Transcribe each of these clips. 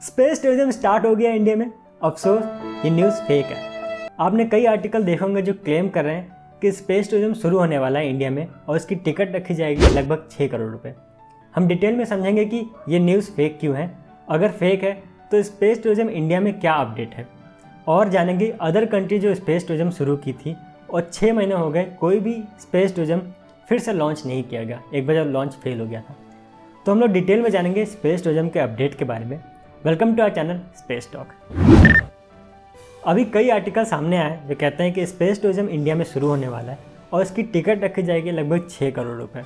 Space tourism start हो गया India में। अफसोस ये न्यूज़ फेक है। आपने कई आर्टिकल देखे होंगे जो क्लेम कर रहे हैं कि स्पेस टूरिज्म शुरू होने वाला है इंडिया में और इसकी टिकट रखी जाएगी लगभग 6 करोड़ रुपए। हम डिटेल में समझेंगे कि ये न्यूज़ फेक क्यों है, अगर फेक है तो स्पेस टूरिज्म इंडिया में क्या अपडेट है, और जानेंगे अदर कंट्री जो स्पेस टूरिज्म शुरू की थी और 6 महीने हो गए कोई भी स्पेस टूरिज्म फिर से लॉन्च नहीं किया गया, एक बार जब लॉन्च फेल हो गया था। तो हम लोग डिटेल में जानेंगे स्पेस टूरिज्म के अपडेट के बारे में। Welcome to our channel Space Talk. अभी कई आर्टिकल सामने आए जो कहते हैं कि स्पेस टूरिज्म इंडिया में शुरू होने वाला है और इसकी टिकट रखी जाएगी लगभग 6 करोड़ रुपए।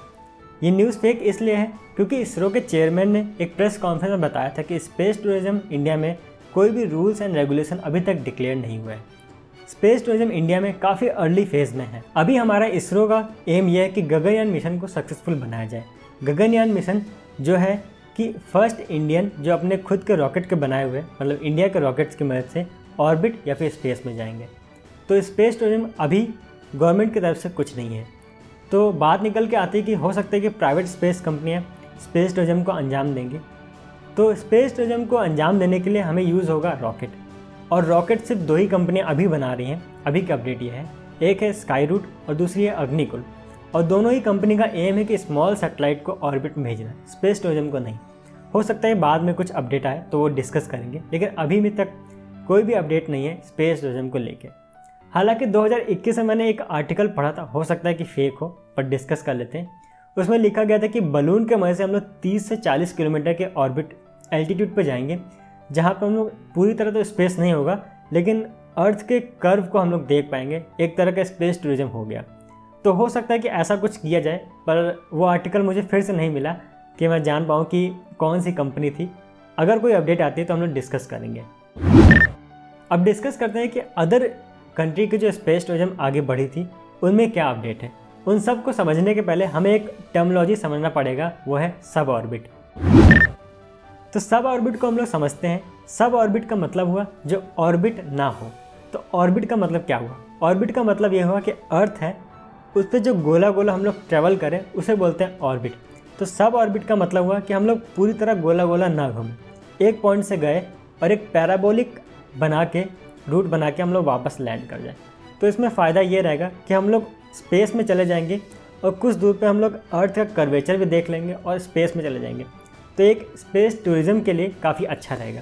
ये न्यूज़ फेक इसलिए है क्योंकि इसरो के चेयरमैन ने एक प्रेस कॉन्फ्रेंस में बताया था कि स्पेस टूरिज्म इंडिया में कोई भी रूल्स एंड रेगुलेशन अभी तक डिक्लेयर नहीं हुए हैं। स्पेस टूरिज्म इंडिया में काफ़ी अर्ली फेज में है। अभी हमारा इसरो का एम यह है कि गगनयान मिशन को सक्सेसफुल बनाया जाए। गगनयान मिशन जो है कि फर्स्ट इंडियन जो अपने खुद के रॉकेट के बनाए हुए, मतलब इंडिया के रॉकेट्स की मदद से ऑर्बिट या फिर स्पेस में जाएंगे। तो स्पेस टूरिज्म अभी गवर्नमेंट की तरफ से कुछ नहीं है। तो बात निकल के आती है कि हो सकता है कि प्राइवेट स्पेस कंपनियां स्पेस टूरिज्म को अंजाम देंगी। तो स्पेस टूरिज्म को अंजाम देने के लिए हमें यूज़ होगा रॉकेट, और रॉकेट सिर्फ 2 ही कंपनियां अभी बना रही हैं। अभी की अपडेट ये है, एक है स्काई रूट और दूसरी है अग्निकुल, और दोनों ही कंपनी का एम है कि स्मॉल सैटेलाइट को ऑर्बिट में भेजना, स्पेस टूरिज्म को नहीं। हो सकता है बाद में कुछ अपडेट आए तो वो डिस्कस करेंगे, लेकिन अभी भी तक कोई भी अपडेट नहीं है स्पेस टूरिज्म को लेके। हालांकि 2021 में मैंने एक आर्टिकल पढ़ा था, हो सकता है कि फेक हो, पर डिस्कस कर लेते हैं। उसमें लिखा गया था कि बलून के मदद से हम लोग 30 से 40 किलोमीटर के ऑर्बिट एल्टीट्यूड पर जाएंगे, जहाँ पर हम लोग पूरी तरह तो स्पेस नहीं होगा लेकिन अर्थ के कर्व को हम लोग देख पाएंगे। एक तरह का स्पेस टूरिज्म हो गया। तो हो सकता है कि ऐसा कुछ किया जाए, पर वो आर्टिकल मुझे फिर से नहीं मिला कि मैं जान पाऊँ कि कौन सी कंपनी थी। अगर कोई अपडेट आती है तो हम लोग डिस्कस करेंगे। अब डिस्कस करते हैं कि अदर कंट्री की जो स्पेस टूरिज्म आगे बढ़ी थी उनमें क्या अपडेट है। उन सब को समझने के पहले हमें एक टर्मिनोलॉजी समझना पड़ेगा, वो है सब ऑर्बिट। तो सब ऑर्बिट को हम लोग समझते हैं। सब ऑर्बिट का मतलब हुआ जो ऑर्बिट ना हो। तो ऑर्बिट का मतलब क्या हुआ? ऑर्बिट का मतलब ये हुआ कि अर्थ है, उस पर जो गोला गोला हम लोग ट्रेवल करें उसे बोलते हैं ऑर्बिट। तो सब ऑर्बिट का मतलब हुआ कि हम लोग पूरी तरह गोला गोला ना घूमें, एक पॉइंट से गए और एक पैराबोलिक बना के रूट बना के हम लोग वापस लैंड कर जाए। तो इसमें फ़ायदा ये रहेगा कि हम लोग स्पेस में चले जाएंगे और कुछ दूर पे हम लोग अर्थ का कर्वेचर भी देख लेंगे और स्पेस में चले जाएंगे। तो एक स्पेस टूरिज्म के लिए काफ़ी अच्छा रहेगा।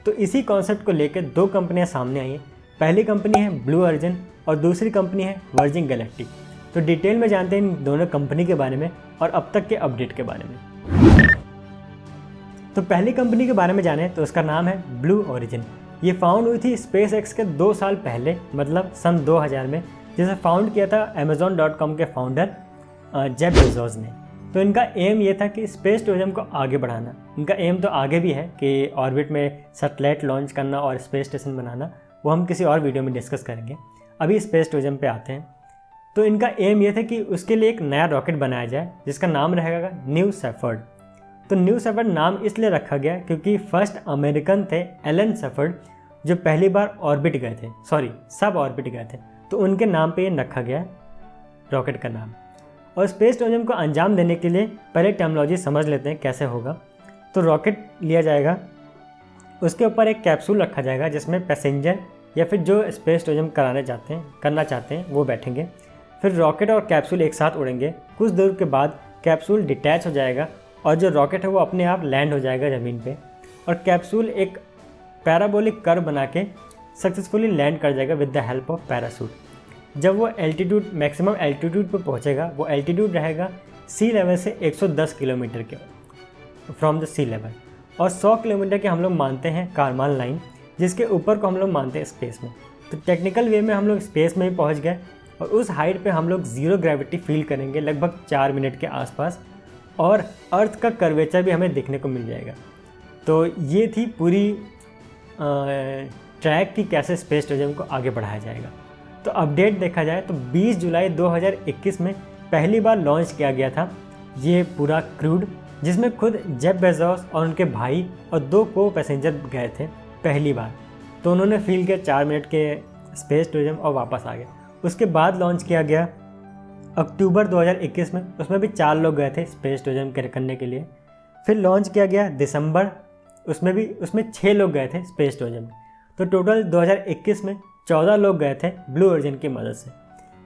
तो इसी कॉन्सेप्ट को लेकर 2 कंपनियां सामने आई हैं। पहली कंपनी है ब्लू ओरिजिन और दूसरी कंपनी है वर्जिन गैलेक्टिक। तो डिटेल में जानते हैं इन दोनों कंपनी के बारे में और अब तक के अपडेट के बारे में। तो पहली कंपनी के बारे में जाने तो उसका नाम है ब्लू ओरिजिन। ये फाउंड हुई थी स्पेस एक्स के 2 साल पहले, मतलब सन 2000 में, जिसे फाउंड किया था Amazon.com के फाउंडर जेफ बेजोस ने। तो इनका एम ये था कि स्पेस टूरिज्म को आगे बढ़ाना। इनका एम तो आगे भी है कि ऑर्बिट में सैटेलाइट लॉन्च करना और स्पेस स्टेशन बनाना, वो हम किसी और वीडियो में डिस्कस करेंगे। अभी स्पेस टूरिज्म पे आते हैं। तो इनका एम ये था कि उसके लिए एक नया रॉकेट बनाया जाए जिसका नाम रहेगा न्यू शेफर्ड। तो न्यू शेफर्ड नाम इसलिए रखा गया क्योंकि फर्स्ट अमेरिकन थे एलन शेफर्ड जो पहली बार ऑर्बिट गए थे, सब ऑर्बिट गए थे। तो उनके नाम पे ये रखा गया रॉकेट का नाम। और स्पेस टूरिज्म को अंजाम देने के लिए पहले टर्मिनोलॉजी समझ लेते हैं कैसे होगा। तो रॉकेट लिया जाएगा, उसके ऊपर एक कैप्सूल रखा जाएगा जिसमें पैसेंजर या फिर जो स्पेस टूरिज्म करना चाहते हैं वो बैठेंगे। फिर रॉकेट और कैप्सूल एक साथ उड़ेंगे। कुछ दूर के बाद कैप्सूल डिटैच हो जाएगा और जो रॉकेट है वो अपने आप लैंड हो जाएगा ज़मीन पे, और कैप्सूल एक पैराबोलिक कर्व बना के सक्सेसफुली लैंड कर जाएगा with the help of parachute. जब वो एल्टीट्यूड, मैक्सिमम एल्टीट्यूड पर पहुंचेगा, वो एल्टीट्यूड रहेगा सी लेवल से 110 किलोमीटर के फ्रॉम द सी लेवल, और 100 किलोमीटर के हम लोग मानते हैं कारमान लाइन, जिसके ऊपर को हम लोग मानते हैं स्पेस में। तो टेक्निकल वे में हम लोग स्पेस में ही पहुँच गए और उस हाइट पे हम लोग ज़ीरो ग्रेविटी फील करेंगे लगभग 4 मिनट के आसपास, और अर्थ का कर्वेचर भी हमें देखने को मिल जाएगा। तो ये थी पूरी ट्रैक की कैसे स्पेस टूरिज्म को आगे बढ़ाया जाएगा। तो अपडेट देखा जाए तो 20 जुलाई 2021 में पहली बार लॉन्च किया गया था ये पूरा क्रूड, जिसमें खुद जेफ बेजोस और उनके भाई और 2 को पैसेंजर गए थे पहली बार। तो उन्होंने फील किया 4 मिनट के स्पेस टूरिज्म और वापस आ गए। उसके बाद लॉन्च किया गया अक्टूबर 2021 में, उसमें भी 4 लोग गए थे स्पेस टूरिज्म करने के लिए। फिर लॉन्च किया गया दिसंबर उसमें 6 लोग गए थे स्पेस टूरिज्म में। तो टोटल 2021 में 14 लोग गए थे ब्लू ओरिजिन की मदद से।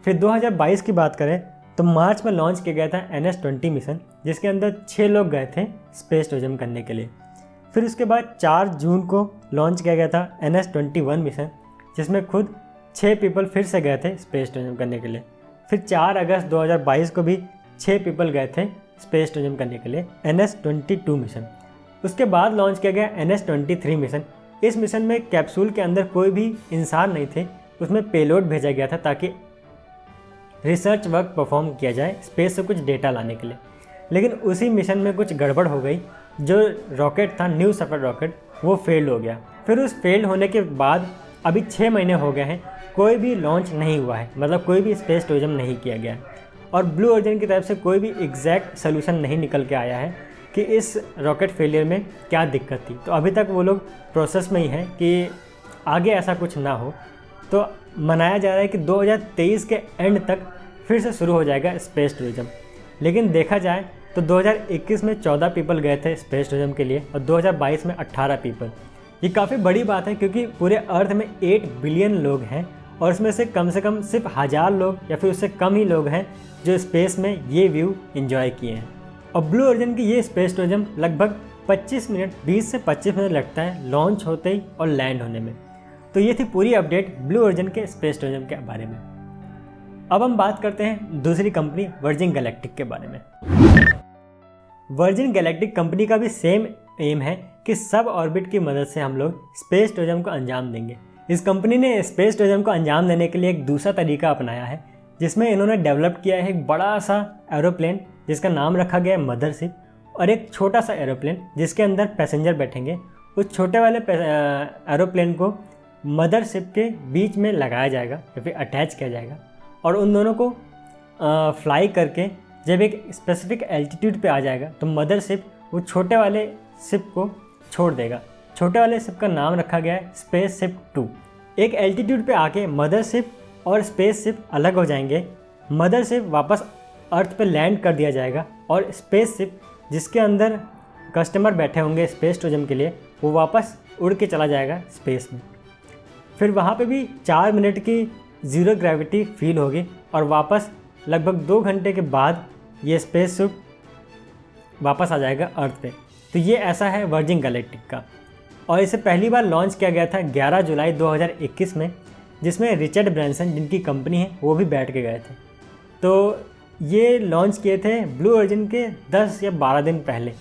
फिर 2022 की बात करें तो मार्च में लॉन्च किया गया था NS-20 मिशन, जिसके अंदर 6 लोग गए थे स्पेस टूरिज्म करने के लिए। फिर उसके बाद 4 जून को लॉन्च किया गया था NS-21 मिशन, जिसमें खुद 6 पीपल फिर से गए थे स्पेस टूरिज्म करने के लिए। फिर 4 अगस्त 2022 को भी 6 पीपल गए थे स्पेस टूरिज्म करने के लिए NS-22 मिशन। उसके बाद लॉन्च किया गया NS-23 मिशन। इस मिशन में कैप्सूल के अंदर कोई भी इंसान नहीं थे, उसमें पेलोड भेजा गया था ताकि रिसर्च वर्क परफॉर्म किया जाए स्पेस से कुछ डेटा लाने के लिए। लेकिन उसी मिशन में कुछ गड़बड़ हो गई, जो रॉकेट था न्यू सफर रॉकेट वो फेल हो गया। फिर उस फेल होने के बाद अभी 6 महीने हो गए हैं, कोई भी लॉन्च नहीं हुआ है, मतलब कोई भी स्पेस टूरिज्म नहीं किया गया है। और ब्लू ओरिजिन की तरफ से कोई भी एग्जैक्ट सोल्यूशन नहीं निकल के आया है कि इस रॉकेट फेलियर में क्या दिक्कत थी। तो अभी तक वो लोग प्रोसेस में ही है कि आगे ऐसा कुछ ना हो। तो मनाया जा रहा है कि 2023 के एंड तक फिर से शुरू हो जाएगा स्पेस टूरिज्म। लेकिन देखा जाए तो 2021 में 14 पीपल गए थे स्पेस टूरिज्म के लिए और 2022 में 18 पीपल। ये काफ़ी बड़ी बात है क्योंकि पूरे अर्थ में 8 बिलियन लोग हैं और इसमें से कम सिर्फ 1000 लोग या फिर उससे कम ही लोग हैं जो स्पेस में ये व्यू एंजॉय किए हैं। और ब्लू ओरिजिन की ये स्पेस टूरिज्म लगभग 20 से 25 मिनट लगता है लॉन्च होते ही और लैंड होने में। तो ये थी पूरी अपडेट ब्लू ओरिजिन के स्पेस टूरिज्म के बारे में। अब हम बात करते हैं दूसरी कंपनी वर्जिन गैलेक्टिक के बारे में। वर्जिन गैलेक्टिक कंपनी का भी सेम एम है कि सब ऑर्बिट की मदद से हम लोग स्पेस टूरिज्म को अंजाम देंगे। इस कंपनी ने स्पेस टूरिज्म को अंजाम देने के लिए एक दूसरा तरीका अपनाया है, जिसमें इन्होंने डेवलप किया है एक बड़ा सा एरोप्लेन जिसका नाम रखा गया है मदरशिप, और एक छोटा सा एरोप्लेन जिसके अंदर पैसेंजर बैठेंगे। उस छोटे वाले एरोप्लेन को मदरशिप के बीच में लगाया जाएगा या फिर अटैच किया जाएगा और उन दोनों को फ्लाई करके जब एक स्पेसिफिक एल्टीट्यूड पे आ जाएगा तो मदरशिप वो छोटे वाले शिप को छोड़ देगा। छोटे वाले शिप का नाम रखा गया है स्पेस शिप 2। एक एल्टीट्यूड पे आके मदरशिप और स्पेस शिप अलग हो जाएंगे। मदरशिप वापस अर्थ पे लैंड कर दिया जाएगा और स्पेस शिप जिसके अंदर कस्टमर बैठे होंगे स्पेस टूरिज्म के लिए वो वापस उड़ के चला जाएगा स्पेस में। फिर वहाँ पे भी 4 मिनट की ज़ीरो ग्रेविटी फील होगी और वापस लगभग 2 घंटे के बाद ये स्पेस शिप वापस आ जाएगा अर्थ पे। तो ये ऐसा है वर्जिन गैलेक्टिक का। और इसे पहली बार लॉन्च किया गया था 11 जुलाई 2021 में, जिसमें रिचर्ड ब्रैंसन जिनकी कंपनी है वो भी बैठ के गए थे। तो ये लॉन्च किए थे ब्लू ओरिजिन के 10 या 12 दिन पहले।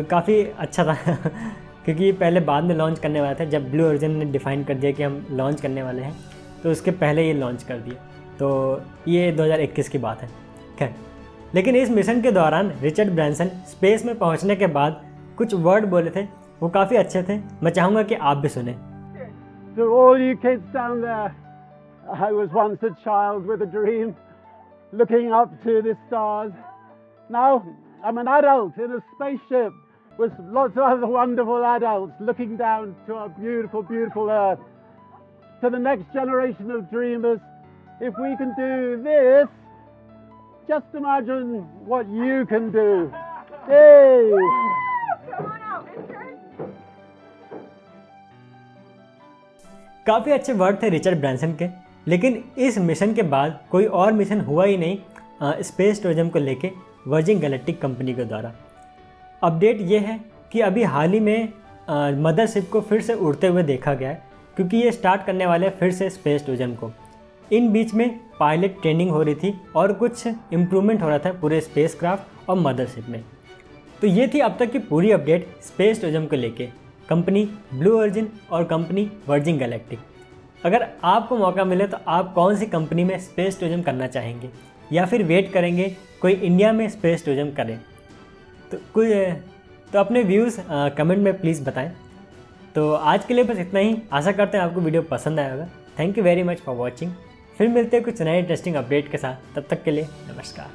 काफ़ी अच्छा था क्योंकि ये पहले बाद में लॉन्च करने वाले थे। जब ब्लू ओरिजिन ने डिफ़ाइन कर दिया कि हम लॉन्च करने वाले हैं तो उसके पहले ये लॉन्च कर दिया। तो ये 2021 की बात है। खैर, लेकिन इस मिशन के दौरान रिचर्ड ब्रैंसन स्पेस में पहुंचने के बाद कुछ वर्ड बोले थे, वो काफ़ी अच्छे थे। मैं चाहूँगा कि आप भी सुने। To all you kids down there, I was once a child with a dream, looking up to the stars. Now I'm an adult in a spaceship with lots of other wonderful adults looking down to our beautiful, beautiful Earth. To the next generation of dreamers, if we can do this, just imagine what you can do. Yay! काफ़ी अच्छे word थे Richard Branson के। लेकिन इस mission के बाद कोई और मिशन हुआ ही नहीं स्पेस टूरिज्म को लेके वर्जिन गैलेक्टिक कंपनी के द्वारा। अपडेट ये है कि अभी हाल ही में मदरशिप को फिर से उड़ते हुए देखा गया है, क्योंकि ये स्टार्ट करने वाले हैं फिर से स्पेस टूरिज्म को। इन बीच में पायलट ट्रेनिंग हो रही थी और कुछ इम्प्रूवमेंट हो रहा था पूरे स्पेस क्राफ्ट और मदरशिप में। तो ये थी अब तक की पूरी अपडेट स्पेस टूरिज्म को लेके, कंपनी ब्लू ओरिजिन और कंपनी वर्जिन गैलेक्टिक। अगर आपको मौका मिले तो आप कौन सी कंपनी में स्पेस टूरिज्म करना चाहेंगे, या फिर वेट करेंगे कोई इंडिया में स्पेस टूरिज्म करे? तो अपने व्यूज़ कमेंट में प्लीज़ बताएं। तो आज के लिए बस इतना ही। आशा करते हैं आपको वीडियो पसंद आया होगा। Thank you very much for watching. फिर मिलते हैं कुछ नए इंटरेस्टिंग अपडेट के साथ। तब तक के लिए नमस्कार।